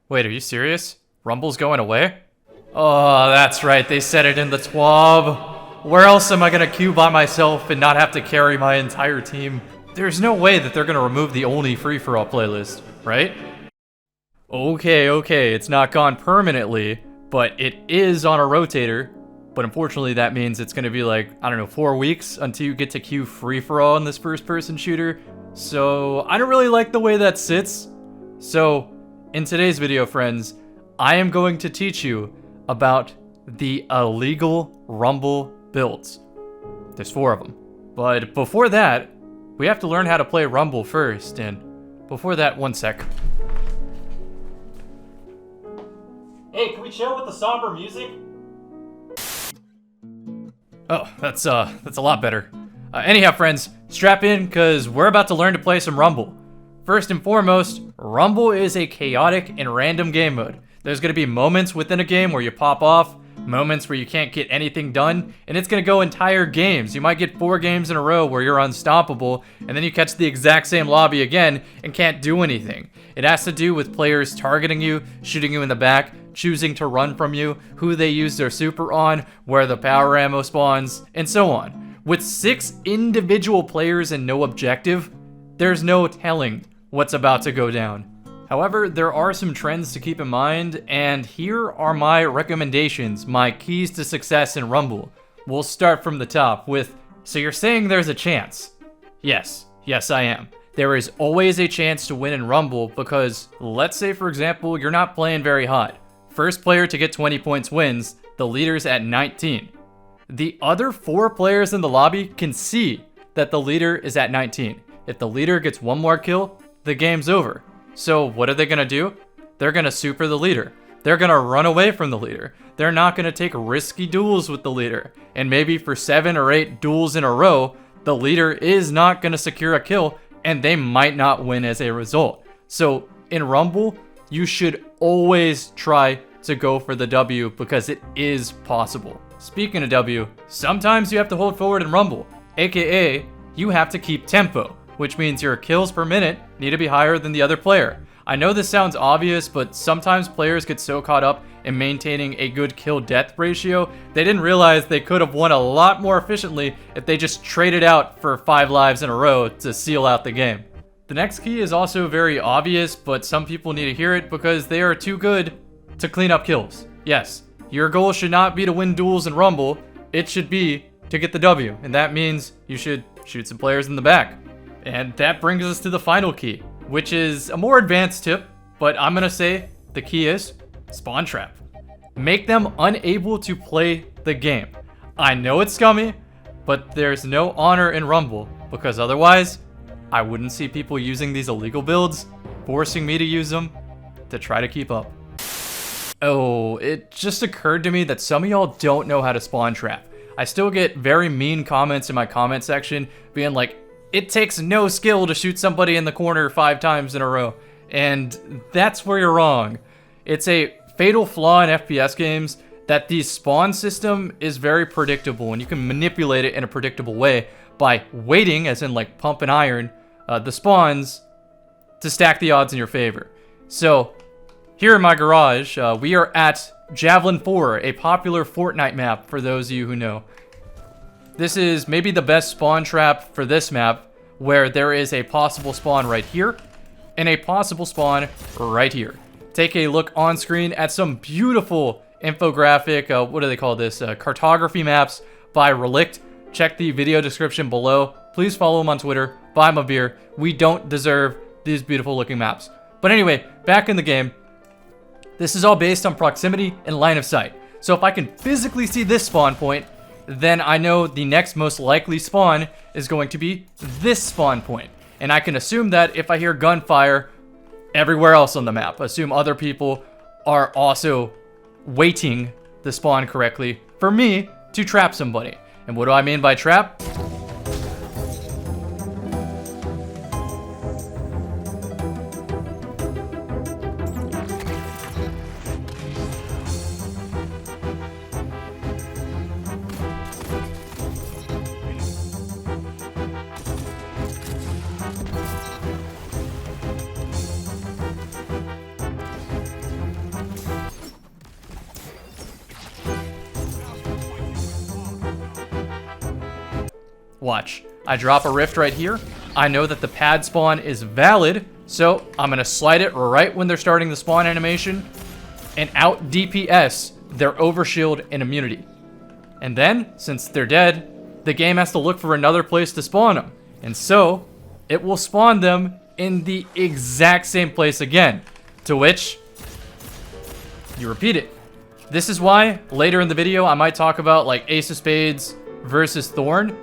Wait, are you serious? Rumble's going away? Oh, that's right, they said it in the TWAB. Where else am I gonna queue by myself and not have to carry my entire team? There's no way that they're gonna remove the only free-for-all playlist, right? Okay, it's not gone permanently, but it is on a rotator. But unfortunately, that means it's gonna be like, I don't know, 4 weeks until you get to queue free-for-all in this first-person shooter. So I don't really like the way that sits. So in today's video, friends, I am going to teach you about the illegal Rumble builds. There's 4 of them. But before that, we have to learn how to play Rumble first. And before that, one sec. Hey, can we chill with the somber music? Oh, that's a lot better. Anyhow, friends, strap in, because we're about to learn to play some Rumble. First and foremost, Rumble is a chaotic and random game mode. There's going to be moments within a game where you pop off, moments where you can't get anything done, and it's going to go entire games. You might get 4 games in a row where you're unstoppable, and then you catch the exact same lobby again and can't do anything. It has to do with players targeting you, shooting you in the back, choosing to run from you, who they use their super on, where the power ammo spawns, and so on. With 6 individual players and no objective, there's no telling what's about to go down. However, there are some trends to keep in mind, and here are my recommendations, my keys to success in Rumble. We'll start from the top with, so you're saying there's a chance? Yes, I am. There is always a chance to win in Rumble because, let's say for example, you're not playing very hot. First player to get 20 points wins, the leader's at 19. The other 4 players in the lobby can see that the leader is at 19. If the leader gets 1 more kill, the game's over. So what are they gonna do? They're gonna super the leader. They're gonna run away from the leader. They're not gonna take risky duels with the leader. And maybe for 7 or 8 duels in a row, the leader is not gonna secure a kill and they might not win as a result. So in Rumble, you should always try to go for the W because it is possible. Speaking of W, sometimes you have to hold forward in Rumble, aka you have to keep tempo, which means your kills per minute need to be higher than the other player. I know this sounds obvious, but sometimes players get so caught up in maintaining a good kill-death ratio, they didn't realize they could have won a lot more efficiently if they just traded out for 5 lives in a row to seal out the game. The next key is also very obvious, but some people need to hear it because they are too good to clean up kills. Yes, your goal should not be to win duels in Rumble, it should be to get the W, and that means you should shoot some players in the back. And that brings us to the final key, which is a more advanced tip, but I'm gonna say the key is spawn trap. Make them unable to play the game. I know it's scummy, but there's no honor in Rumble, because otherwise, I wouldn't see people using these illegal builds, forcing me to use them, to try to keep up. Oh, it just occurred to me that some of y'all don't know how to spawn trap. I still get very mean comments in my comment section being like, it takes no skill to shoot somebody in the corner 5 times in a row. And that's where you're wrong. It's a fatal flaw in FPS games that the spawn system is very predictable and you can manipulate it in a predictable way by waiting, as in like pump and iron, the spawns to stack the odds in your favor. So here in my garage, we are at Javelin 4, a popular Fortnite map for those of you who know. This is maybe the best spawn trap for this map, where there is a possible spawn right here and a possible spawn right here. Take a look on screen at some beautiful infographic, what do they call this, cartography maps by Relict. Check the video description below. Please follow him on Twitter, buy him a beer. We don't deserve these beautiful looking maps. But anyway, back in the game, this is all based on proximity and line of sight. So if I can physically see this spawn point, then I know the next most likely spawn is going to be this spawn point. And I can assume that if I hear gunfire everywhere else on the map, assume other people are also waiting the spawn correctly for me to trap somebody. And what do I mean by trap? Watch. I drop a rift right here. I know that the pad spawn is valid, so I'm going to slide it right when they're starting the spawn animation and out DPS their overshield and immunity. And then, since they're dead, the game has to look for another place to spawn them. And so, it will spawn them in the exact same place again, to which you repeat it. This is why later in the video I might talk about like Ace of Spades versus Thorn.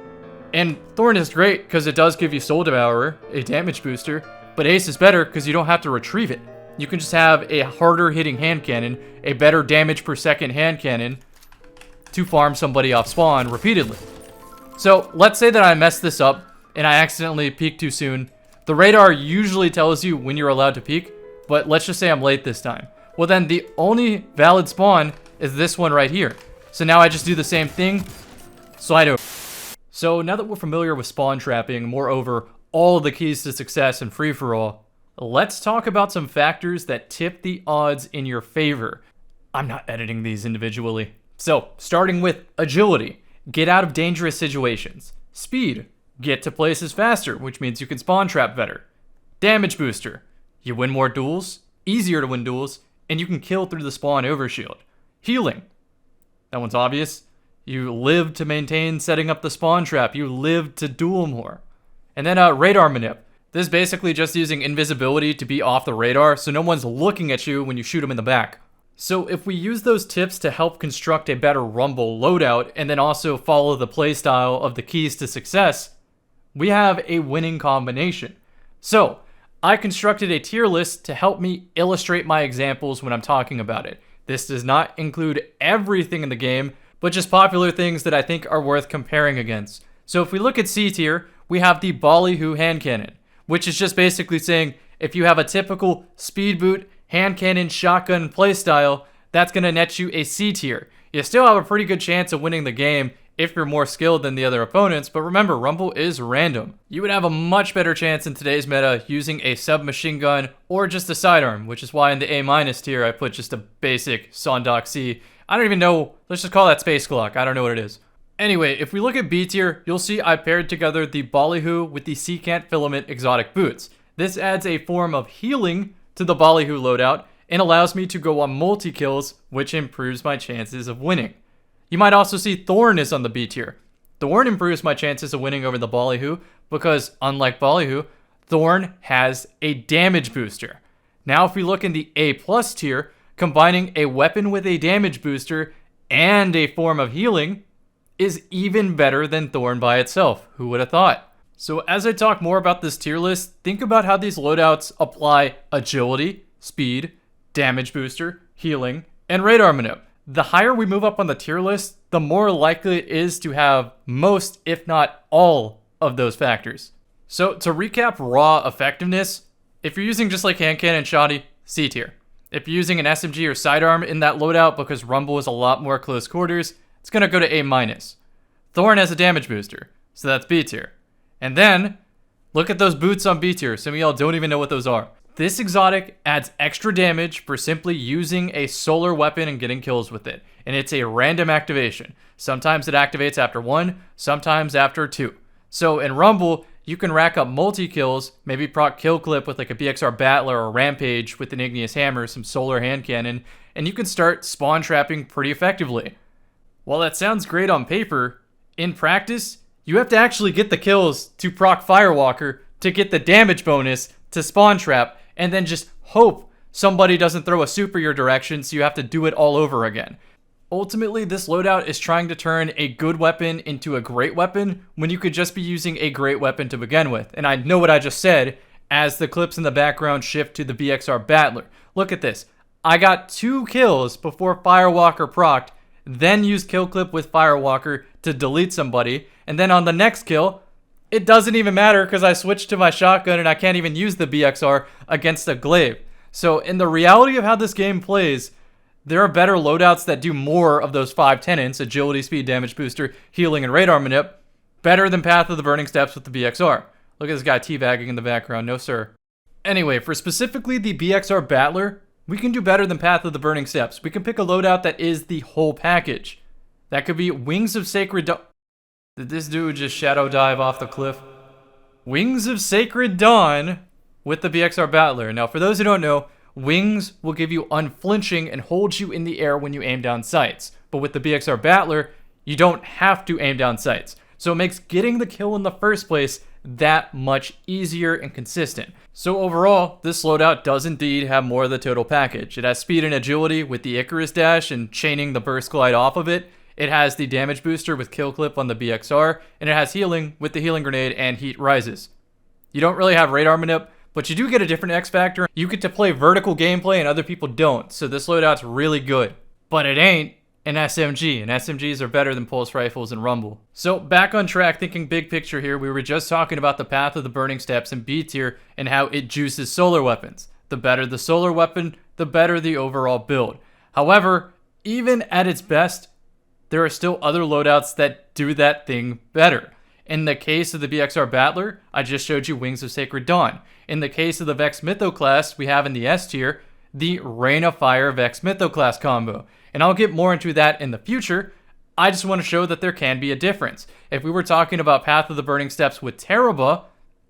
And Thorn is great because it does give you Soul Devourer, a damage booster, but Ace is better because you don't have to retrieve it. You can just have a harder hitting hand cannon, a better damage per second hand cannon to farm somebody off spawn repeatedly. So let's say that I messed this up and I accidentally peeked too soon. The radar usually tells you when you're allowed to peek, but let's just say I'm late this time. Well then the only valid spawn is this one right here. So now I just do the same thing, slide over. So now that we're familiar with spawn trapping, moreover, all of the keys to success in free-for-all, let's talk about some factors that tip the odds in your favor. I'm not editing these individually. So, starting with agility, get out of dangerous situations. Speed, get to places faster, which means you can spawn trap better. Damage booster, you win more duels, easier to win duels, and you can kill through the spawn overshield. Healing, that one's obvious. You live to maintain setting up the spawn trap. You live to duel more. And then radar manip. This is basically just using invisibility to be off the radar so no one's looking at you when you shoot them in the back. So if we use those tips to help construct a better Rumble loadout and then also follow the playstyle of the keys to success, we have a winning combination. So I constructed a tier list to help me illustrate my examples when I'm talking about it. This does not include everything in the game, but just popular things that I think are worth comparing against. So if we look at C tier, we have the Ballyhoo hand cannon, which is just basically saying if you have a typical speed boot, hand cannon, shotgun playstyle, that's going to net you a C tier. You still have a pretty good chance of winning the game if you're more skilled than the other opponents, but remember, Rumble is random. You would have a much better chance in today's meta using a submachine gun or just a sidearm, which is why in the A- tier I put just a basic Sondoc C. I don't even know, let's just call that Space Clock, I don't know what it is. Anyway, if we look at B tier, you'll see I paired together the Ballyhoo with the Secant Filament exotic boots. This adds a form of healing to the Ballyhoo loadout and allows me to go on multi-kills, which improves my chances of winning. You might also see Thorn is on the B tier. Thorn improves my chances of winning over the Ballyhoo because, unlike Ballyhoo, Thorn has a damage booster. Now if we look in the A+ tier, combining a weapon with a damage booster and a form of healing is even better than Thorn by itself. Who would have thought? So as I talk more about this tier list, think about how these loadouts apply agility, speed, damage booster, healing, and radar manip. The higher we move up on the tier list, the more likely it is to have most, if not all, of those factors. So to recap raw effectiveness, if you're using just like hand cannon shoddy, C tier. If you're using an SMG or sidearm in that loadout because Rumble is a lot more close quarters, it's going to go to A-. Thorn has a damage booster, so that's B tier. And then, look at those boots on B tier. Some of y'all don't even know what those are. This exotic adds extra damage for simply using a solar weapon and getting kills with it. And it's a random activation. Sometimes it activates after 1, sometimes after 2. So in Rumble, you can rack up multi-kills, maybe proc kill clip with like a BXR Battler or Rampage with an Igneous Hammer, some solar hand cannon, and you can start spawn trapping pretty effectively. While that sounds great on paper, in practice, you have to actually get the kills to proc Firewalker to get the damage bonus to spawn trap, and then just hope somebody doesn't throw a super your direction so you have to do it all over again. Ultimately, this loadout is trying to turn a good weapon into a great weapon when you could just be using a great weapon to begin with. And I know what I just said as the clips in the background shift to the BXR Battler. Look at this. I got 2 kills before Firewalker procced, then used kill clip with Firewalker to delete somebody, and then on the next kill, it doesn't even matter because I switched to my shotgun and I can't even use the BXR against a glaive. So in the reality of how this game plays, there are better loadouts that do more of those 5 tenets, agility, speed, damage booster, healing, and radar manip, better than Path of the Burning Steps with the BXR. Look at this guy teabagging in the background, no sir. Anyway, for specifically the BXR Battler, we can do better than Path of the Burning Steps. We can pick a loadout that is the whole package. That could be Wings of Sacred Did this dude just shadow dive off the cliff? Wings of Sacred Dawn with the BXR Battler. Now, for those who don't know, Wings will give you unflinching and hold you in the air when you aim down sights. But with the BXR Battler, you don't have to aim down sights. So it makes getting the kill in the first place that much easier and consistent. So overall, this loadout does indeed have more of the total package. It has speed and agility with the Icarus dash and chaining the burst glide off of it. It has the damage booster with kill clip on the BXR, and it has healing with the healing grenade and heat rises. You don't really have radar manip, but you do get a different X factor. You get to play vertical gameplay and other people don't, so this loadout's really good. But it ain't an SMG, and SMGs are better than pulse rifles and rumble. So back on track, thinking big picture here, we were just talking about the Path of the Burning Steps in B tier and how it juices solar weapons. The better the solar weapon, the better the overall build. However, even at its best, there are still other loadouts that do that thing better. In the case of the BXR Battler, I just showed you Wings of Sacred Dawn. In the case of the Vex Mytho class, we have in the S tier, the Rain of Fire Vex Mytho class combo. And I'll get more into that in the future. I just want to show that there can be a difference. If we were talking about Path of the Burning Steps with Teraba,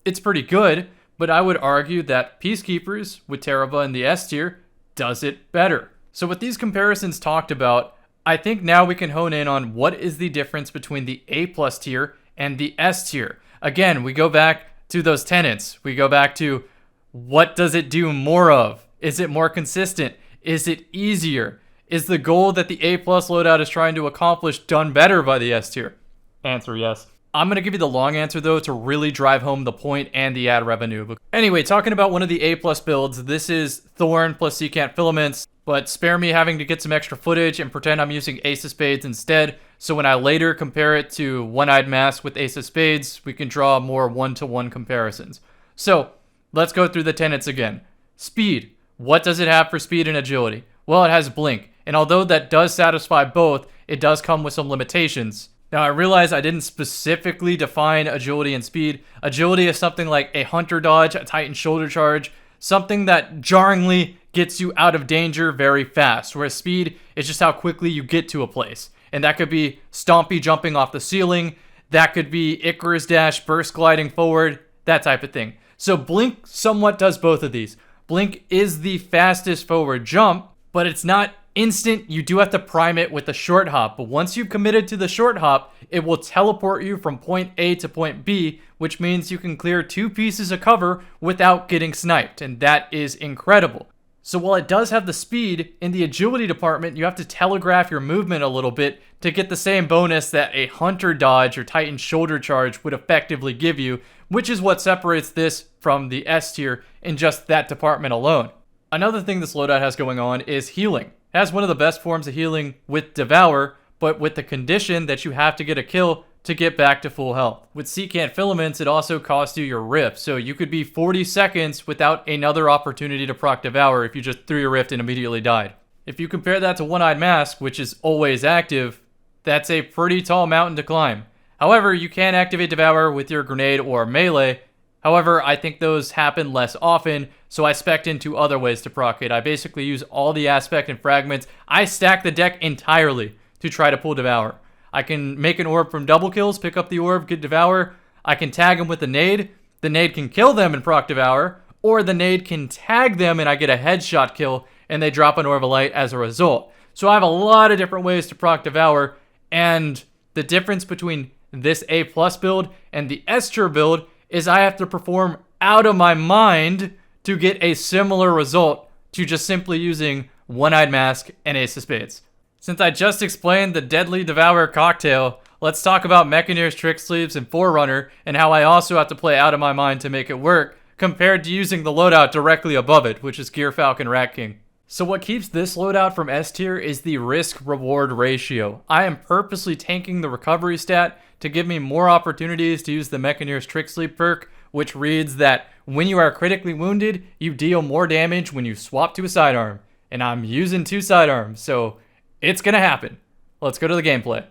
it's pretty good, but I would argue that Peacekeepers with Teraba in the S tier does it better. So with these comparisons talked about, I think now we can hone in on what is the difference between the A+ tier and the S tier. Again, we go back to those tenets. We go back to what does it do more of? Is it more consistent? Is it easier? Is the goal that the A+ loadout is trying to accomplish done better by the S tier? Answer yes. I'm going to give you the long answer though to really drive home the point and the ad revenue. Anyway, talking about one of the A+ builds, this is Thorn plus Secant Filaments. But spare me having to get some extra footage and pretend I'm using Ace of Spades instead, so when I later compare it to One-Eyed Mask with Ace of Spades, we can draw more one-to-one comparisons. So, let's go through the tenets again. Speed. What does it have for speed and agility? Well, it has Blink, and although that does satisfy both, it does come with some limitations. Now, I realize I didn't specifically define agility and speed. Agility is something like a Hunter Dodge, a Titan Shoulder Charge, something that jarringly gets you out of danger very fast, whereas speed is just how quickly you get to a place. And that could be Stompy jumping off the ceiling, that could be Icarus Dash, burst gliding forward, that type of thing. So Blink somewhat does both of these. Blink is the fastest forward jump, but it's not instant. You do have to prime it with the short hop, but once you've committed to the short hop, it will teleport you from point A to point B, which means you can clear 2 pieces of cover without getting sniped, and that is incredible. So while it does have the speed, in the agility department, you have to telegraph your movement a little bit to get the same bonus that a Hunter Dodge or Titan Shoulder Charge would effectively give you, which is what separates this from the S tier in just that department alone. Another thing this loadout has going on is healing. It has one of the best forms of healing with Devour, but with the condition that you have to get a kill to get back to full health. With Secant Filaments, it also costs you your Rift, so you could be 40 seconds without another opportunity to proc Devour if you just threw your Rift and immediately died. If you compare that to One-Eyed Mask, which is always active, that's a pretty tall mountain to climb. However, you can activate Devour with your grenade or melee. However, I think those happen less often, so I spec'd into other ways to proc it. I basically use all the aspect and fragments. I stack the deck entirely to try to pull Devour. I can make an orb from double kills, pick up the orb, get Devour. I can tag them with the nade. The nade can kill them and proc Devour, or the nade can tag them and I get a headshot kill and they drop an Orb of Light as a result. So I have a lot of different ways to proc Devour, and the difference between this A+ build and the S tier build is I have to perform out of my mind to get a similar result to just simply using One-Eyed Mask and Ace of Spades. Since I just explained the Deadly Devour cocktail, let's talk about Mechaneers, Tricksleeves, and Forerunner, and how I also have to play out of my mind to make it work, compared to using the loadout directly above it, which is Gyrfalcon Rat King. So what keeps this loadout from S tier is the risk-reward ratio. I am purposely tanking the recovery stat to give me more opportunities to use the Mechaneers Tricksleeve perk, which reads that when you are critically wounded, you deal more damage when you swap to a sidearm. And I'm using 2 sidearms, so it's gonna happen. Let's go to the gameplay.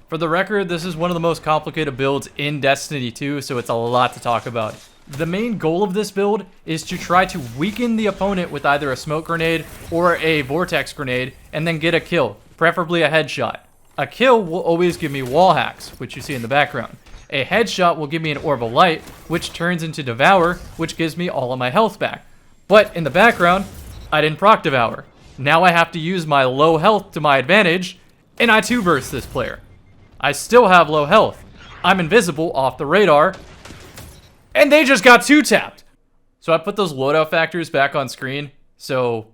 For the record, this is one of the most complicated builds in Destiny 2, so it's a lot to talk about. The main goal of this build is to try to weaken the opponent with either a smoke grenade or a vortex grenade, and then get a kill, preferably a headshot. A kill will always give me wall hacks, which you see in the background. A headshot will give me an orb of light, which turns into devour, which gives me all of my health back. But in the background, I didn't proc devour. Now I have to use my low health to my advantage, and I 2-burst this player. I still have low health. I'm invisible off the radar, and they just got 2-tapped. So I put those loadout factors back on screen. So,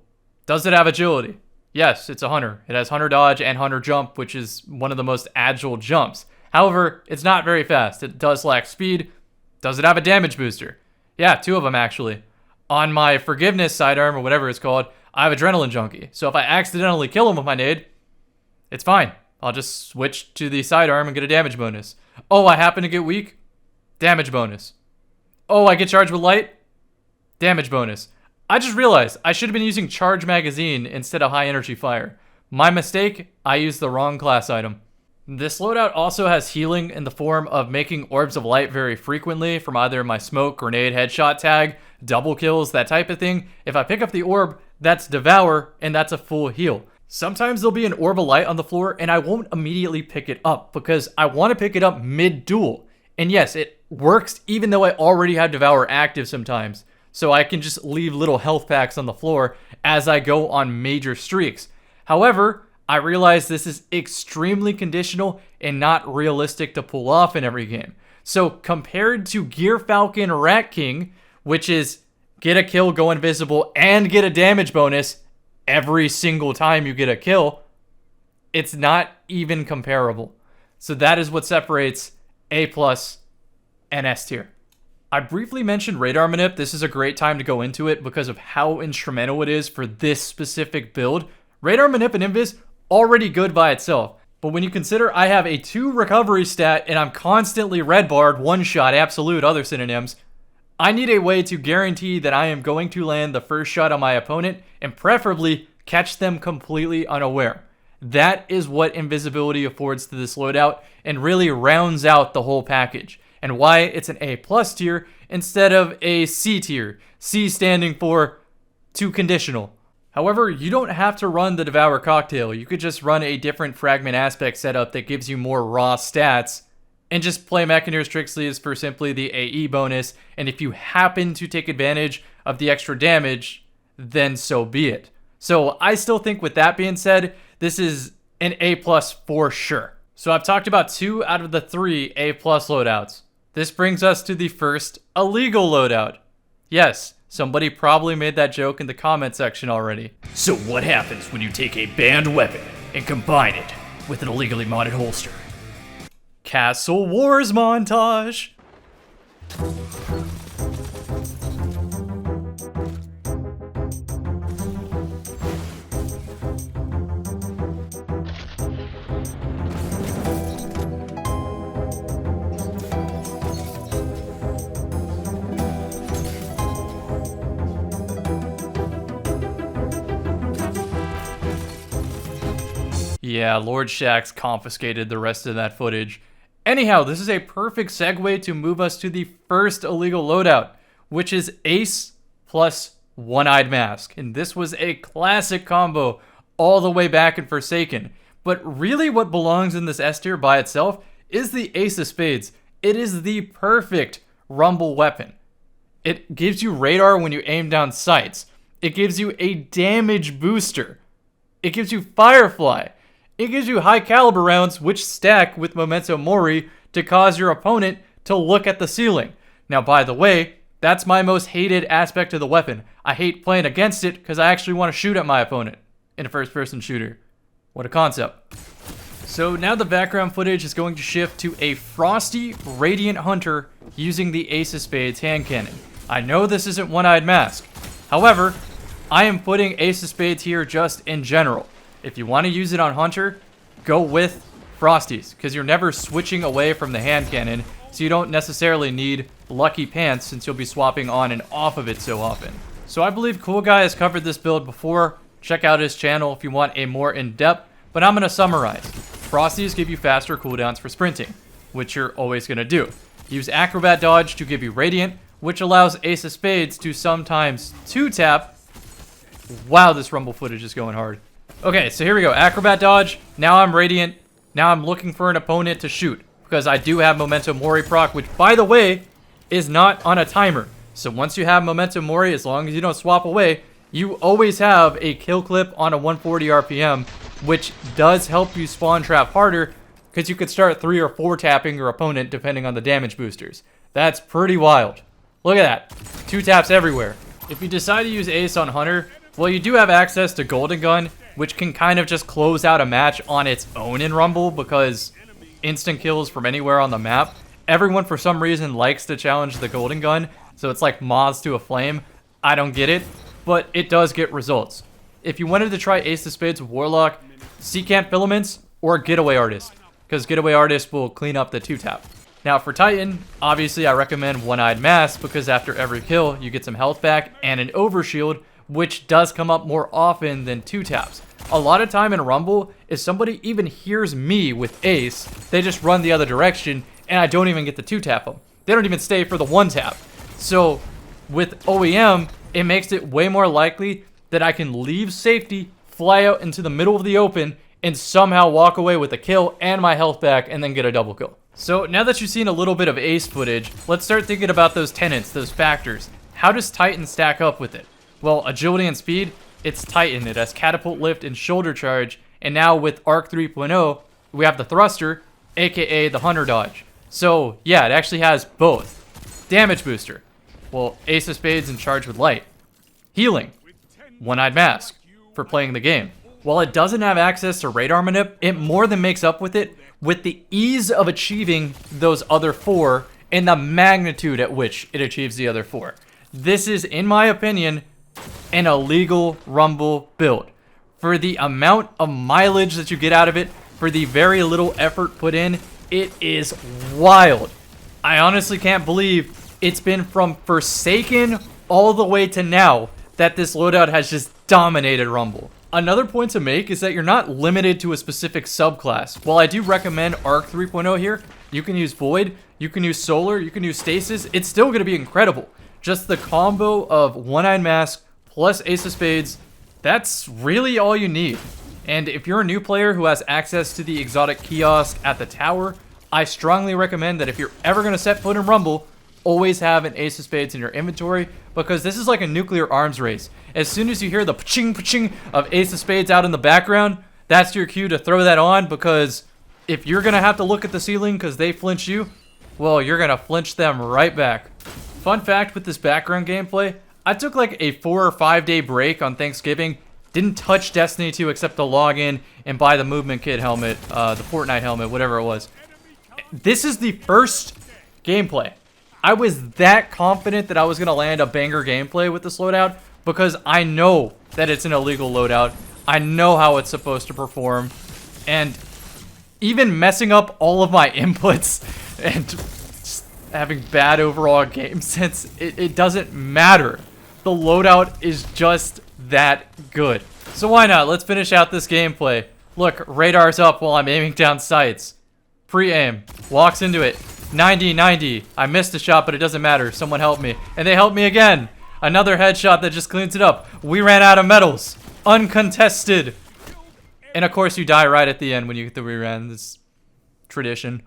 does it have agility? Yes, it's a hunter. It has hunter dodge and hunter jump, which is one of the most agile jumps. However, it's not very fast. It does lack speed. Does it have a damage booster? Yeah, 2 of them actually. On my Forgiveness sidearm, or whatever it's called, I have Adrenaline Junkie. So if I accidentally kill him with my nade, it's fine. I'll just switch to the sidearm and get a damage bonus. Oh, I happen to get weak? Damage bonus. Oh, I get charged with light? Damage bonus. I just realized I should have been using Charge Magazine instead of High Energy Fire. My mistake, I used the wrong class item. This loadout also has healing in the form of making orbs of light very frequently from either my smoke, grenade, headshot tag, double kills, that type of thing. If I pick up the orb, that's devour, and that's a full heal. Sometimes there'll be an orb of light on the floor, and I won't immediately pick it up because I want to pick it up mid-duel. And yes, it works even though I already have devour active sometimes. So I can just leave little health packs on the floor as I go on major streaks. However, I realize this is extremely conditional and not realistic to pull off in every game. So compared to Gyrfalcon Rat King, which is get a kill, go invisible, and get a damage bonus every single time you get a kill, it's not even comparable. So that is what separates A+ and S tier. I briefly mentioned radar manip. This is a great time to go into it because of how instrumental it is for this specific build. Radar manip and invis, already good by itself. But when you consider I have a 2 recovery stat and I'm constantly red barred, one shot, absolute, other synonyms, I need a way to guarantee that I am going to land the first shot on my opponent and preferably catch them completely unaware. That is what invisibility affords to this loadout and really rounds out the whole package, and why it's an A+ tier instead of a C tier. C standing for too conditional. However, you don't have to run the Devour Cocktail. You could just run a different fragment aspect setup that gives you more raw stats and just play Mechaneers Tricksleeves for simply the AE bonus. And if you happen to take advantage of the extra damage, then so be it. So I still think with that being said, this is an A+ for sure. So I've talked about 2 out of the 3 A+ loadouts. This brings us to the first illegal loadout. Yes, somebody probably made that joke in the comment section already. So what happens when you take a banned weapon and combine it with an illegally modded holster? Castle Wars montage. Yeah, Lord Shaxx confiscated the rest of that footage. Anyhow, this is a perfect segue to move us to the first illegal loadout, which is Ace plus One-Eyed Mask. And this was a classic combo all the way back in Forsaken. But really what belongs in this S tier by itself is the Ace of Spades. It is the perfect rumble weapon. It gives you radar when you aim down sights. It gives you a damage booster. It gives you Firefly. It gives you high caliber rounds which stack with Memento Mori to cause your opponent to look at the ceiling. Now, by the way, that's my most hated aspect of the weapon. I hate playing against it because I actually want to shoot at my opponent in a first-person shooter. What a concept. So now the background footage is going to shift to a Frosty Radiant Hunter using the Ace of Spades hand cannon. I know this isn't One-Eyed Mask. However, I am putting Ace of Spades here just in general. If you want to use it on Hunter, go with Frosties, because you're never switching away from the hand cannon, so you don't necessarily need Lucky Pants since you'll be swapping on and off of it so often. So I believe Cool Guy has covered this build before. Check out his channel if you want a more in-depth, but I'm going to summarize. Frosties give you faster cooldowns for sprinting, which you're always going to do. Use Acrobat Dodge to give you Radiant, which allows Ace of Spades to sometimes 2-tap. Wow, this rumble footage is going hard. Okay, so here we go. Acrobat Dodge. Now I'm Radiant. Now I'm looking for an opponent to shoot, because I do have Memento Mori proc, which, by the way, is not on a timer. So once you have Memento Mori, as long as you don't swap away, you always have a kill clip on a 140 RPM, which does help you spawn trap harder, because you could start 3 or 4 tapping your opponent depending on the damage boosters. That's pretty wild. Look at that. 2 taps everywhere. If you decide to use Ace on Hunter, well, you do have access to Golden Gun, which can kind of just close out a match on its own in Rumble, because instant kills from anywhere on the map. Everyone, for some reason, likes to challenge the Golden Gun, so it's like moths to a flame. I don't get it, but it does get results. If you wanted to try Ace of Spades with Warlock, Secant Filaments, or Getaway Artist, because Getaway Artist will clean up the 2-tap. Now for Titan, obviously I recommend One-Eyed Mask, because after every kill, you get some health back and an overshield, which does come up more often than 2-taps. A lot of time in Rumble, if somebody even hears me with Ace, they just run the other direction, and I don't even get to 2-tap them. They don't even stay for the 1-tap. So with OEM, it makes it way more likely that I can leave safety, fly out into the middle of the open, and somehow walk away with a kill and my health back, and then get a double kill. So now that you've seen a little bit of Ace footage, let's start thinking about those tenets, those factors. How does Titan stack up with it? Well, agility and speed, it's Titan. It has catapult lift and shoulder charge, and now with Arc 3.0, we have the thruster, aka the Hunter dodge. So yeah, it actually has both. Damage booster, well, Ace of Spades and charge with light. Healing, One-Eyed Mask for playing the game. While it doesn't have access to radar manip, it more than makes up with it with the ease of achieving those other 4 and the magnitude at which it achieves the other 4. This is, in my opinion, an illegal Rumble build. For the amount of mileage that you get out of it, for the very little effort put in, it is wild. I honestly can't believe it's been from Forsaken all the way to now that this loadout has just dominated Rumble. Another point to make is that you're not limited to a specific subclass. While I do recommend Arc 3.0 here, you can use Void, you can use Solar, you can use Stasis, it's still going to be incredible. Just the combo of One-Eyed Mask plus Ace of Spades, that's really all you need. And if you're a new player who has access to the exotic kiosk at the tower, I strongly recommend that if you're ever going to set foot in Rumble, always have an Ace of Spades in your inventory, because this is like a nuclear arms race. As soon as you hear the pa-ching pa-ching of Ace of Spades out in the background, that's your cue to throw that on, because if you're going to have to look at the ceiling because they flinch you, well, you're going to flinch them right back. Fun fact with this background gameplay, I took like a 4 or 5 day break on Thanksgiving, didn't touch Destiny 2 except to log in and buy the Movement Kit helmet, the Fortnite helmet, whatever it was. This is the first gameplay. I was that confident that I was going to land a banger gameplay with this loadout, because I know that it's an illegal loadout. I know how it's supposed to perform, and even messing up all of my inputs and just having bad overall game sense, it doesn't matter. The loadout is just that good. So why not? Let's finish out this gameplay. Look, radar's up while I'm aiming down sights. Pre-aim. Walks into it. 90-90. I missed a shot, but it doesn't matter. Someone helped me. And they helped me again. Another headshot that just cleans it up. We ran out of medals. Uncontested. And of course you die right at the end when you get the rerun. It's tradition.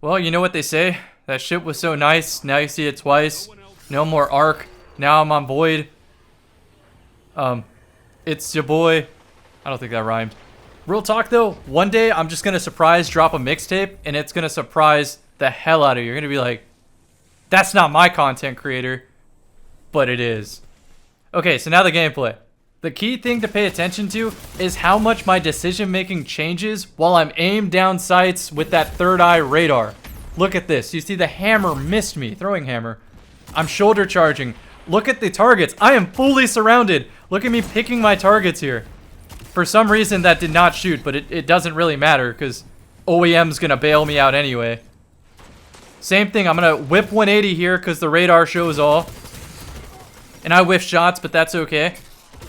Well, you know what they say? That shit was so nice. Now you see it twice. No more Arc. Now I'm on Void. It's your boy. I don't think that rhymed. Real talk though, one day I'm just gonna surprise drop a mixtape, and it's gonna surprise the hell out of you. You're gonna be like, that's not my content creator, but it is. Okay, so now the gameplay. The key thing to pay attention to is how much my decision making changes while I'm aimed down sights with that third eye radar. Look at this. You see the hammer missed me, throwing hammer. I'm shoulder charging. Look at the targets. I am fully surrounded. Look at me picking my targets here. For some reason that did not shoot, but it doesn't really matter because OEM's gonna bail me out anyway. Same thing, I'm gonna whip 180 here because the radar shows all. And I whiff shots, but that's okay.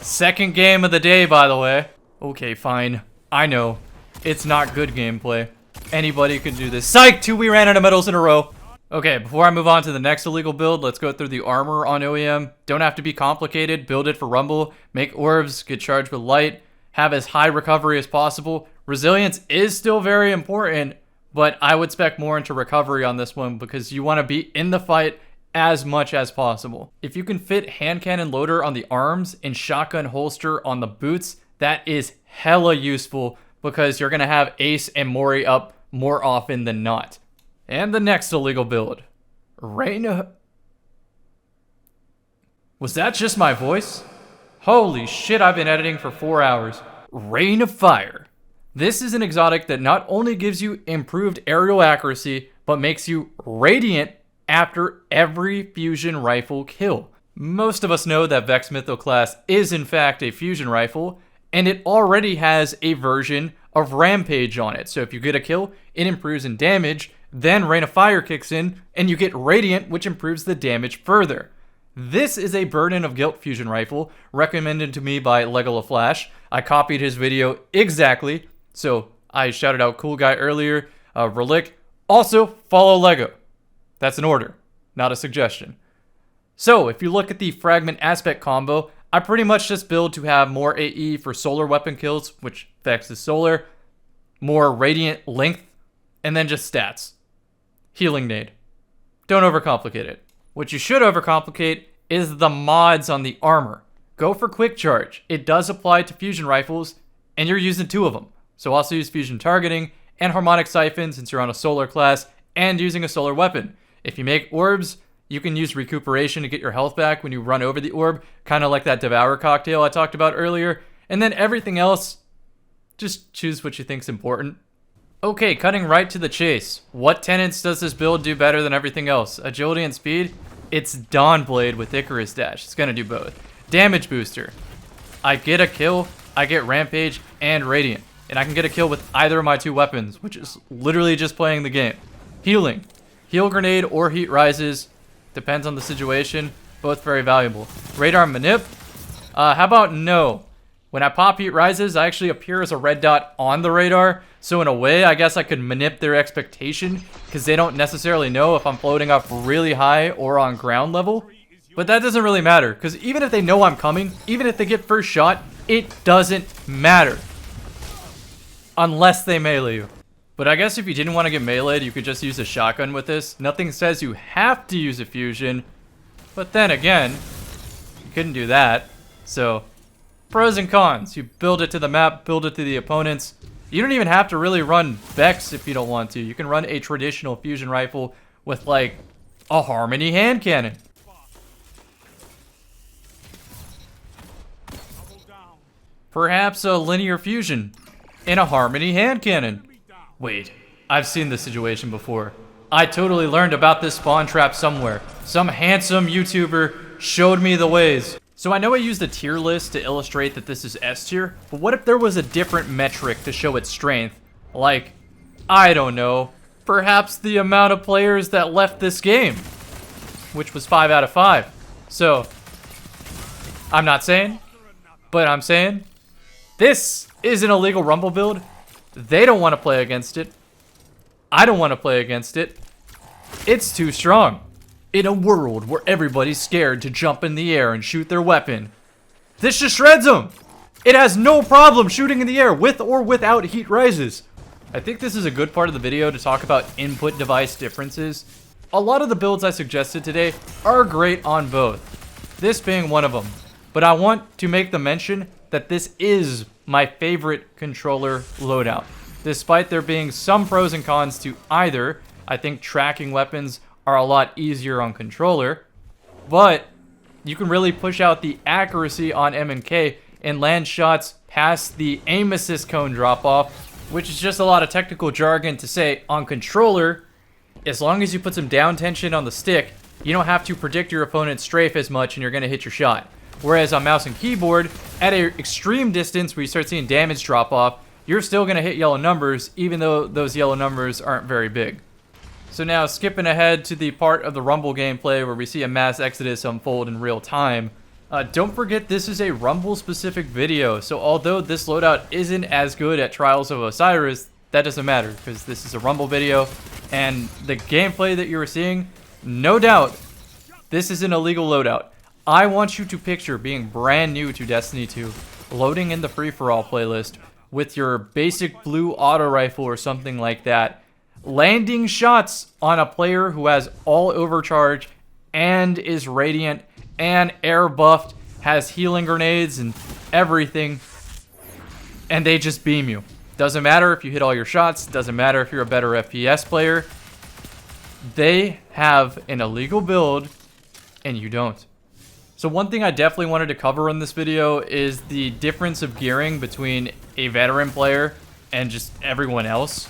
Second game of the day, by the way. Okay, fine. I know. It's not good gameplay. Anybody can do this. Psych! 2 we ran out of medals in a row. Okay, before I move on to the next illegal build, let's go through the armor on OEM. Don't have to be complicated. Build it for Rumble. Make orbs. Get charged with light. Have as high recovery as possible. Resilience is still very important, but I would spec more into recovery on this one because you want to be in the fight as much as possible. If you can fit hand cannon loader on the arms and shotgun holster on the boots, that is hella useful because you're going to have Ace and Mori up more often than not. And the next illegal build, Rain. Was that just my voice? Holy shit, I've been editing for 4 hours. Rain of Fire. This is an exotic that not only gives you improved aerial accuracy, but makes you radiant after every fusion rifle kill. Most of us know that Vex Mytho class is in fact a fusion rifle, and it already has a version of Rampage on it. So if you get a kill, it improves in damage, then Rain of Fire kicks in, and you get Radiant, which improves the damage further. This is a Burden of Guilt fusion rifle, recommended to me by Lego Flash. I copied his video exactly, so I shouted out Cool Guy earlier. Relic, also follow Lego. That's an order, not a suggestion. So if you look at the Fragment Aspect combo, I pretty much just build to have more AE for solar weapon kills, which Vex is solar, more Radiant length, and then just stats. Healing nade. Don't overcomplicate it. What you should overcomplicate is the mods on the armor. Go for Quick Charge. It does apply to fusion rifles, and you're using 2 of them. So also use Fusion Targeting and Harmonic Siphon since you're on a solar class and using a solar weapon. If you make orbs, you can use Recuperation to get your health back when you run over the orb, kind of like that Devour cocktail I talked about earlier. And then everything else, just choose what you think's important. Okay, cutting right to the chase. What tenets does this build do better than everything else? Agility and speed? It's Dawnblade with Icarus Dash. It's gonna do both. Damage booster. I get a kill, I get Rampage and Radiant. And I can get a kill with either of my 2 weapons, which is literally just playing the game. Healing. Heal Grenade or Heat Rises. Depends on the situation. Both very valuable. Radar Manip. How about no? When I pop Heat Rises, I actually appear as a red dot on the radar. So in a way, I guess I could manip their expectation because they don't necessarily know if I'm floating up really high or on ground level. But that doesn't really matter because even if they know I'm coming, even if they get first shot, it doesn't matter. Unless they melee you. But I guess if you didn't want to get meleeed, you could just use a shotgun with this. Nothing says you have to use a fusion. But then again, you couldn't do that. So, pros and cons. You build it to the map, build it to the opponents. You don't even have to really run Vex if you don't want to. You can run a traditional fusion rifle with like a Harmony hand cannon. Perhaps a linear fusion in a Harmony hand cannon. Wait, I've seen this situation before. I totally learned about this spawn trap somewhere. Some handsome YouTuber showed me the ways. So I know I used a tier list to illustrate that this is S tier, but what if there was a different metric to show its strength? Like, I don't know, perhaps the amount of players that left this game, which was 5 out of 5. So, I'm not saying, but I'm saying, this is an illegal Rumble build. They don't want to play against it. I don't want to play against it. It's too strong. In a world where everybody's scared to jump in the air and shoot their weapon, this just shreds them. It has no problem shooting in the air with or without heat rises. I think this is a good part of the video to talk about input device differences. A lot of the builds I suggested today are great on both, this being one of them. But I want to make the mention that this is my favorite controller loadout. Despite there being some pros and cons to either, I think tracking weapons are a lot easier on controller, but you can really push out the accuracy on M&K and land shots past the aim assist cone drop off, which is just a lot of technical jargon to say on controller. As long as you put some down tension on the stick, you don't have to predict your opponent's strafe as much and you're going to hit your shot. Whereas on mouse and keyboard, at an extreme distance where you start seeing damage drop off, you're still going to hit yellow numbers, even though those yellow numbers aren't very big. So now, skipping ahead to the part of the Rumble gameplay where we see a mass exodus unfold in real time. Don't forget this is a Rumble-specific video, so although this loadout isn't as good at Trials of Osiris, that doesn't matter, because this is a Rumble video, and the gameplay that you're seeing, no doubt, this is an illegal loadout. I want you to picture being brand new to Destiny 2, loading in the free-for-all playlist, with your basic blue auto rifle or something like that, landing shots on a player who has all overcharge and is radiant and air buffed, has healing grenades and everything, and they just beam you. Doesn't matter if you hit all your shots, doesn't matter if you're a better FPS player. They have an illegal build and you don't. So one thing I definitely wanted to cover in this video is the difference of gearing between a veteran player and just everyone else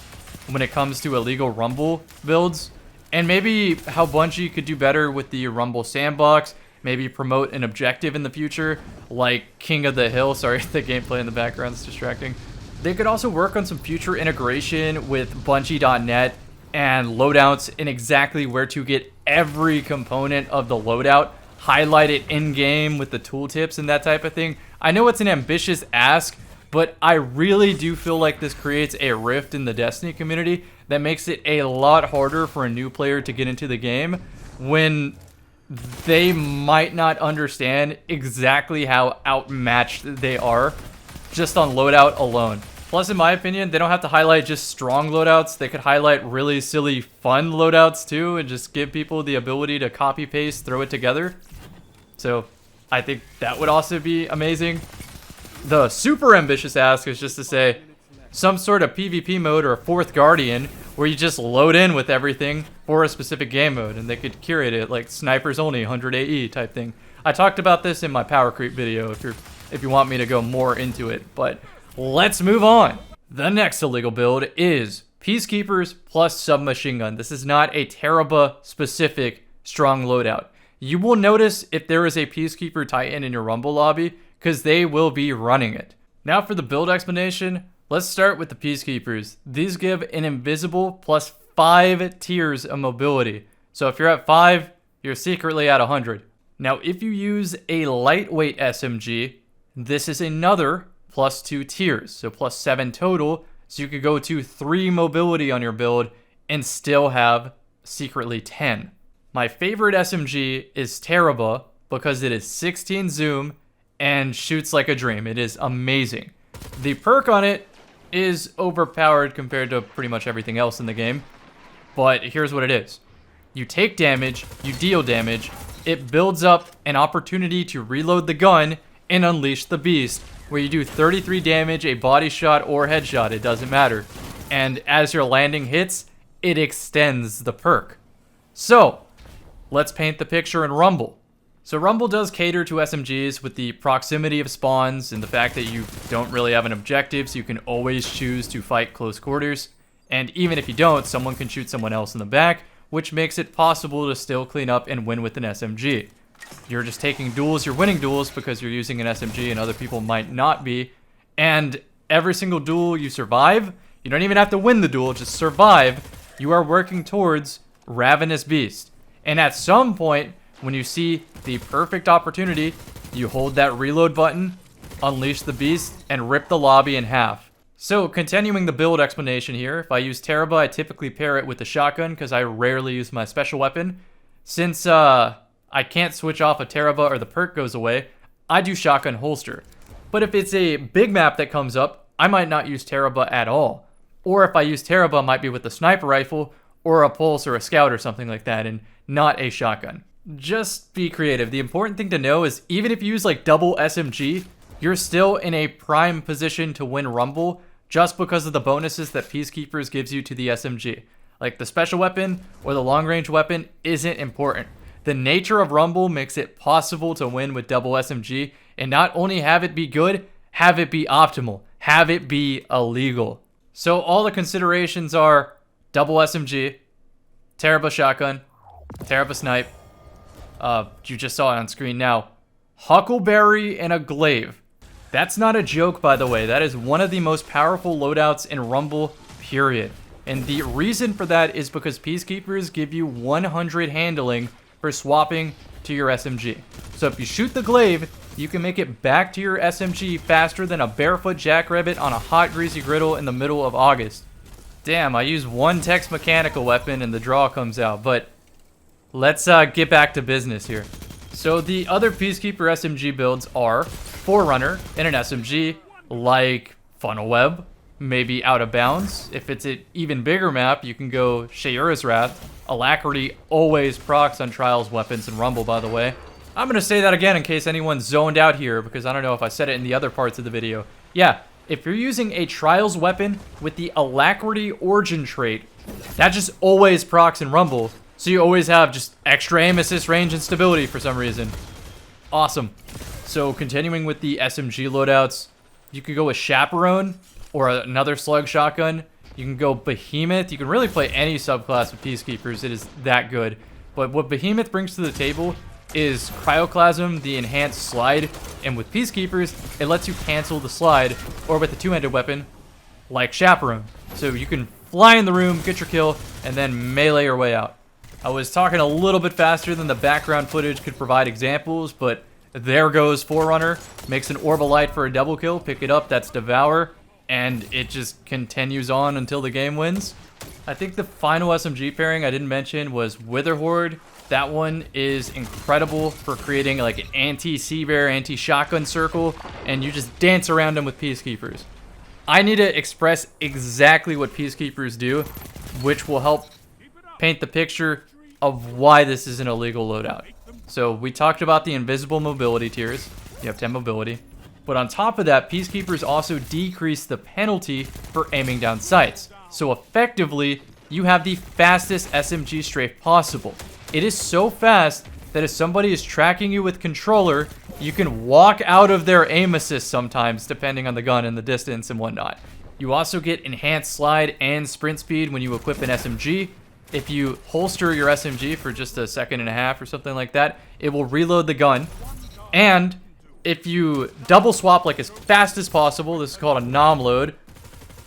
when it comes to illegal Rumble builds, and maybe how Bungie could do better with the Rumble sandbox, maybe promote an objective in the future, like King of the Hill. Sorry, the gameplay in the background is distracting. They could also work on some future integration with Bungie.net and loadouts and exactly where to get every component of the loadout, highlight it in-game with the tooltips and that type of thing. I know it's an ambitious ask, but I really do feel like this creates a rift in the Destiny community that makes it a lot harder for a new player to get into the game when they might not understand exactly how outmatched they are just on loadout alone. Plus, in my opinion, they don't have to highlight just strong loadouts. They could highlight really silly, fun loadouts too and just give people the ability to copy-paste, throw it together. So I think that would also be amazing. The super ambitious ask is just to say some sort of PvP mode or a fourth Guardian where you just load in with everything for a specific game mode, and they could curate it like snipers only 100 AE type thing. I talked about this in my power creep video if you want me to go more into it, but let's move on. The next illegal build is Peacekeepers plus submachine gun. This is not a Teraba specific strong loadout. You will notice if there is a Peacekeeper Titan in your Rumble lobby, because they will be running it. Now for the build explanation, let's start with the Peacekeepers. These give an invisible plus 5 tiers of mobility. So if you're at 5, you're secretly at 100. Now if you use a lightweight SMG, this is another plus 2 tiers, so plus 7 total. So you could go to 3 mobility on your build and still have secretly 10. My favorite SMG is Teraba because it is 16 zoom and shoots like a dream. It is amazing. The perk on it is overpowered compared to pretty much everything else in the game, but here's what it is. You take damage, you deal damage, it builds up an opportunity to reload the gun and unleash the beast, where you do 33 damage, a body shot or headshot, it doesn't matter. And as your landing hits, it extends the perk. So, let's paint the picture in Rumble. So Rumble does cater to SMGs with the proximity of spawns and the fact that you don't really have an objective, so you can always choose to fight close quarters. And even if you don't, someone can shoot someone else in the back, which makes it possible to still clean up and win with an SMG. You're just taking duels, you're winning duels because you're using an SMG and other people might not be. And every single duel you survive, you don't even have to win the duel, just survive, you are working towards Ravenous Beast. And at some point, when you see the perfect opportunity, you hold that reload button, unleash the beast, and rip the lobby in half. So, continuing the build explanation here, if I use Teraba, I typically pair it with the shotgun because I rarely use my special weapon. Since I can't switch off a Teraba or the perk goes away, I do shotgun holster. But if it's a big map that comes up, I might not use Teraba at all. Or if I use Teraba, it might be with the sniper rifle, or a pulse or a scout or something like that, and not a shotgun. Just be creative. The important thing to know is even if you use like double SMG, you're still in a prime position to win Rumble just because of the bonuses that Peacekeepers gives you to the SMG. Like the special weapon or the long range weapon isn't important. The nature of Rumble makes it possible to win with double SMG and not only have it be good, have it be optimal, have it be illegal. So all the considerations are double SMG, Teraba shotgun, Teraba snipe, you just saw it on screen now, Huckleberry and a glaive. That's not a joke, by the way. That is one of the most powerful loadouts in Rumble, period. And the reason for that is because Peacekeepers give you 100 handling for swapping to your SMG. So if you shoot the glaive, you can make it back to your SMG faster than a barefoot jackrabbit on a hot greasy griddle in the middle of August. Damn, I used one text mechanical weapon and the draw comes out, but let's get back to business here. So the other Peacekeeper SMG builds are Forerunner and an SMG, like Funnel Web, maybe Out of Bounds. If it's an even bigger map, you can go Shayura's Wrath. Alacrity always procs on Trials weapons and Rumble, by the way. I'm going to say that again in case anyone's zoned out here, because I don't know if I said it in the other parts of the video. Yeah, if you're using a Trials weapon with the Alacrity Origin trait, that just always procs in Rumble, so you always have just extra aim assist, range, and stability for some reason. Awesome. So continuing with the SMG loadouts, you could go with Chaperone or another slug shotgun. You can go Behemoth. You can really play any subclass with Peacekeepers. It is that good. But what Behemoth brings to the table is Cryoclasm, the enhanced slide. And with Peacekeepers, it lets you cancel the slide, or with a two-handed weapon like Chaperone. So you can fly in the room, get your kill, and then melee your way out. I was talking a little bit faster than the background footage could provide examples, but there goes Forerunner. Makes an Orb of Light for a double kill. Pick it up, that's Devour. And it just continues on until the game wins. I think the final SMG pairing I didn't mention was Witherhorde. That one is incredible for creating like an anti-Sea-Bear, anti-shotgun circle, and you just dance around them with Peacekeepers. I need to express exactly what Peacekeepers do, which will help paint the picture of why this is an illegal loadout. So we talked about the invisible mobility tiers. You have 10 mobility. But on top of that, Peacekeepers also decrease the penalty for aiming down sights. So effectively, you have the fastest SMG strafe possible. It is so fast that if somebody is tracking you with controller, you can walk out of their aim assist sometimes, depending on the gun and the distance and whatnot. You also get enhanced slide and sprint speed when you equip an SMG. If you holster your SMG for just a second and a half or something like that, it will reload the gun. And if you double swap like as fast as possible, this is called a nom load,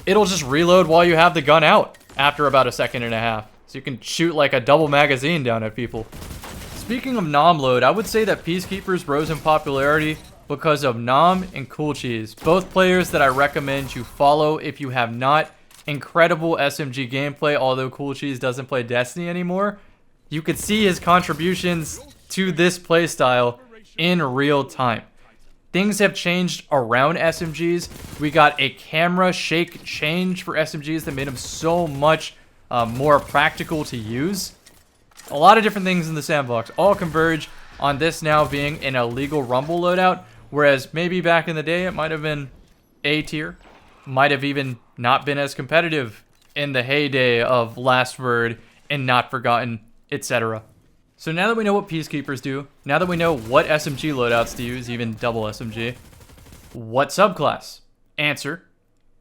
it'll just reload while you have the gun out after about a second and a half. So you can shoot like a double magazine down at people. Speaking of nom load, I would say that Peacekeepers rose in popularity because of Nom and Cool Cheese, both players that I recommend you follow if you have not. Incredible SMG gameplay, although Cool Cheese doesn't play Destiny anymore. You could see his contributions to this playstyle in real time. Things have changed around SMGs. We got a camera shake change for SMGs that made them so much more practical to use. A lot of different things in the sandbox all converge on this now being an illegal Rumble loadout, whereas maybe back in the day it might have been A tier, might have even not been as competitive in the heyday of Last Word and Not Forgotten, etc. So now that we know what Peacekeepers do, now that we know what SMG loadouts to use, even double SMG, what subclass? Answer,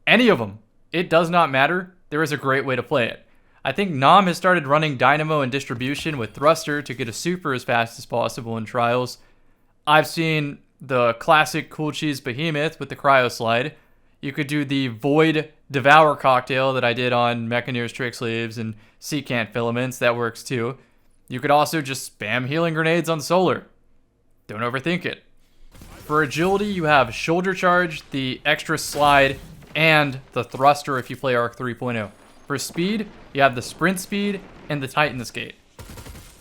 any of them. It does not matter. There is a great way to play it. I think Nom has started running Dynamo and Distribution with Thruster to get a super as fast as possible in Trials. I've seen the classic Cool Cheese Behemoth with the Cryo Slide. You could do the Void Devour cocktail that I did on Mechaneers, Tricksleeves, and Secant Filaments. That works too. You could also just spam healing grenades on Solar. Don't overthink it. For agility, you have Shoulder Charge, the extra slide, and the Thruster if you play Arc 3.0. For speed, you have the Sprint Speed and the Titan's Gate.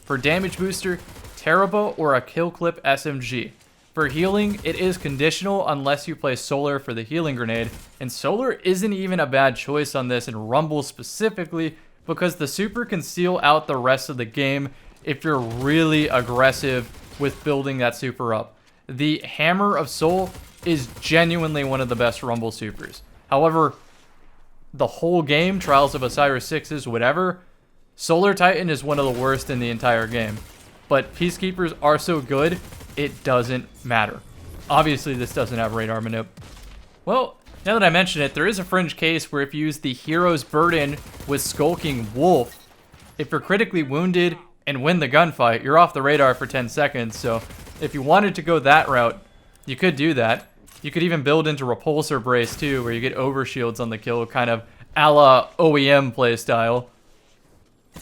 For damage booster, Terraba or a Kill Clip SMG. For healing, it is conditional unless you play Solar for the healing grenade, and Solar isn't even a bad choice on this in Rumble specifically, because the super can seal out the rest of the game if you're really aggressive with building that super up. The Hammer of Soul is genuinely one of the best Rumble supers. However, the whole game, Trials of Osiris 6s, whatever, Solar Titan is one of the worst in the entire game. But Peacekeepers are so good, it doesn't matter. Obviously, this doesn't have radar manip. Well, now that I mention it, there is a fringe case where if you use the Hero's Burden with Skulking Wolf, if you're critically wounded and win the gunfight, you're off the radar for 10 seconds. So if you wanted to go that route, you could do that. You could even build into Repulsor Brace too, where you get overshields on the kill, kind of a la OEM playstyle.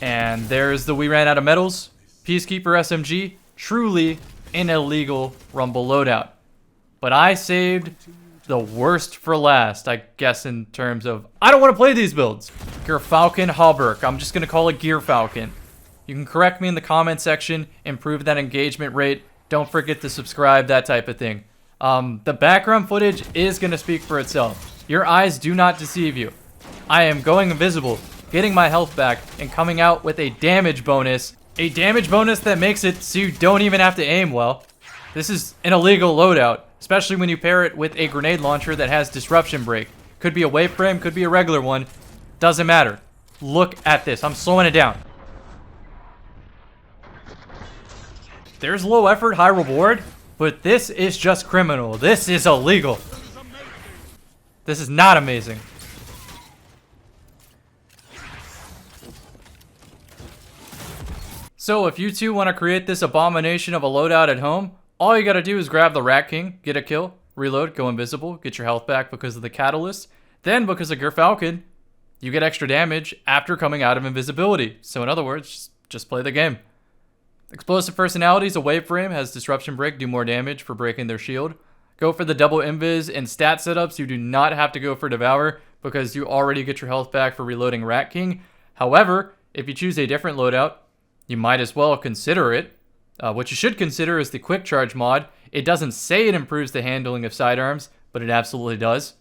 And there's the We Ran Out of Metals, Peacekeeper SMG, truly an illegal Rumble loadout. But I saved the worst for last, I guess, in terms of, I don't want to play these builds. Gyrfalcon Hauberk. I'm just going to call it Gyrfalcon. You can correct me in the comment section, improve that engagement rate. Don't forget to subscribe, that type of thing. The background footage is going to speak for itself. Your eyes do not deceive you. I am going invisible, getting my health back, and coming out with a damage bonus. A damage bonus that makes it so you don't even have to aim well. This is an illegal loadout, especially when you pair it with a grenade launcher that has disruption break. Could be a wave frame, could be a regular one. Doesn't matter. Look at this. I'm slowing it down. There's low effort, high reward, but this is just criminal. This is illegal. This is not amazing. So if you two want to create this abomination of a loadout at home, all you gotta do is grab the Rat King, get a kill, reload, go invisible, get your health back because of the catalyst. Then because of Gyrfalcon, you get extra damage after coming out of invisibility. So in other words, just play the game. Explosive Personalities, a wave frame, has disruption break, do more damage for breaking their shield. Go for the double invis and stat setups. You do not have to go for Devour because you already get your health back for reloading Rat King. However, if you choose a different loadout, you might as well consider it. What you should consider is the Quick Charge mod. It doesn't say it improves the handling of sidearms, but it absolutely does.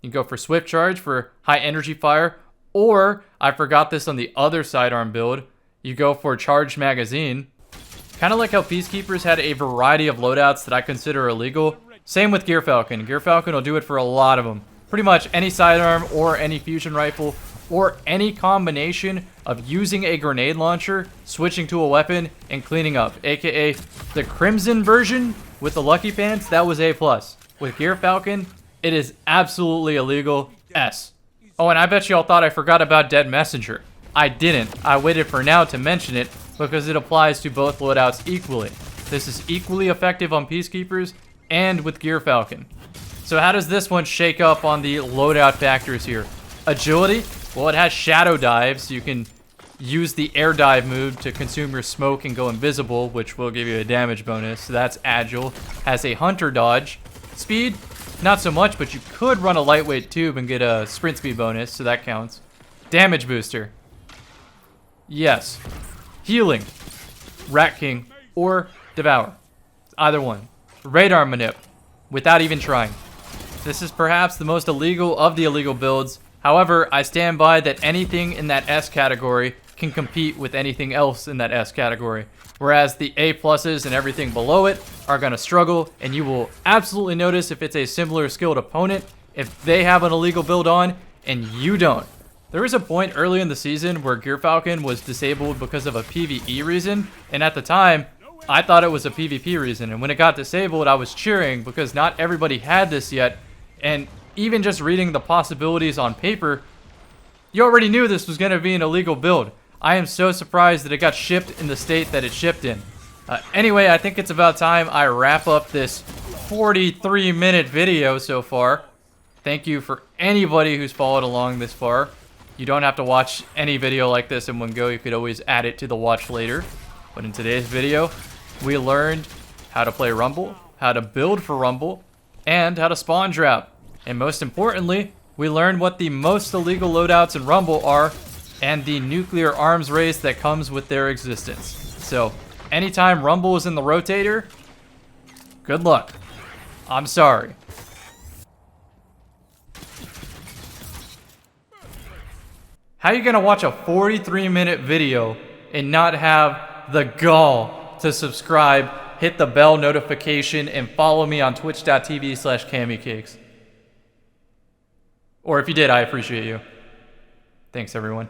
You can go for Swift Charge for high energy fire, or, I forgot this on the other sidearm build, you go for Charged Magazine. Kind of like how Peacekeepers had a variety of loadouts that I consider illegal. Same with Gyrfalcon. Gyrfalcon will do it for a lot of them. Pretty much any sidearm or any fusion rifle or any combination of using a grenade launcher, switching to a weapon, and cleaning up. AKA the Crimson version with the Lucky Pants, that was A+. With Gyrfalcon, it is absolutely illegal. S. Oh, and I bet y'all thought I forgot about Dead Messenger. I didn't. I waited for now to mention it because it applies to both loadouts equally. This is equally effective on Peacekeepers and with Gyrfalcon. So how does this one shake up on the loadout factors here? Agility? Well, it has shadow dive, so you can use the air dive move to consume your smoke and go invisible, which will give you a damage bonus. So that's agile. Has a hunter dodge. Speed? Not so much, but you could run a lightweight tube and get a sprint speed bonus, so that counts. Damage booster. Yes. Healing. Rat King or Devour. Either one. Radar manip. Without even trying. This is perhaps the most illegal of the illegal builds. However, I stand by that anything in that S category can compete with anything else in that S category. Whereas the A pluses and everything below it are going to struggle, and you will absolutely notice if it's a similar skilled opponent, if they have an illegal build on, and you don't. There was a point early in the season where Gyrfalcon was disabled because of a PvE reason, and at the time, I thought it was a PvP reason, and when it got disabled, I was cheering because not everybody had this yet, and even just reading the possibilities on paper, you already knew this was going to be an illegal build. I am so surprised that it got shipped in the state that it shipped in. Anyway, I think it's about time I wrap up this 43-minute video so far. Thank you for anybody who's followed along this far. You don't have to watch any video like this in one go. You could always add it to the watch later. But in today's video, we learned how to play Rumble, how to build for Rumble, and how to spawn trap. And most importantly, we learned what the most illegal loadouts in Rumble are and the nuclear arms race that comes with their existence. So, anytime Rumble is in the rotator, good luck. I'm sorry. How are you gonna watch a 43-minute video and not have the gall to subscribe, hit the bell notification, and follow me on twitch.tv/camicakes? Or if you did, I appreciate you. Thanks, everyone.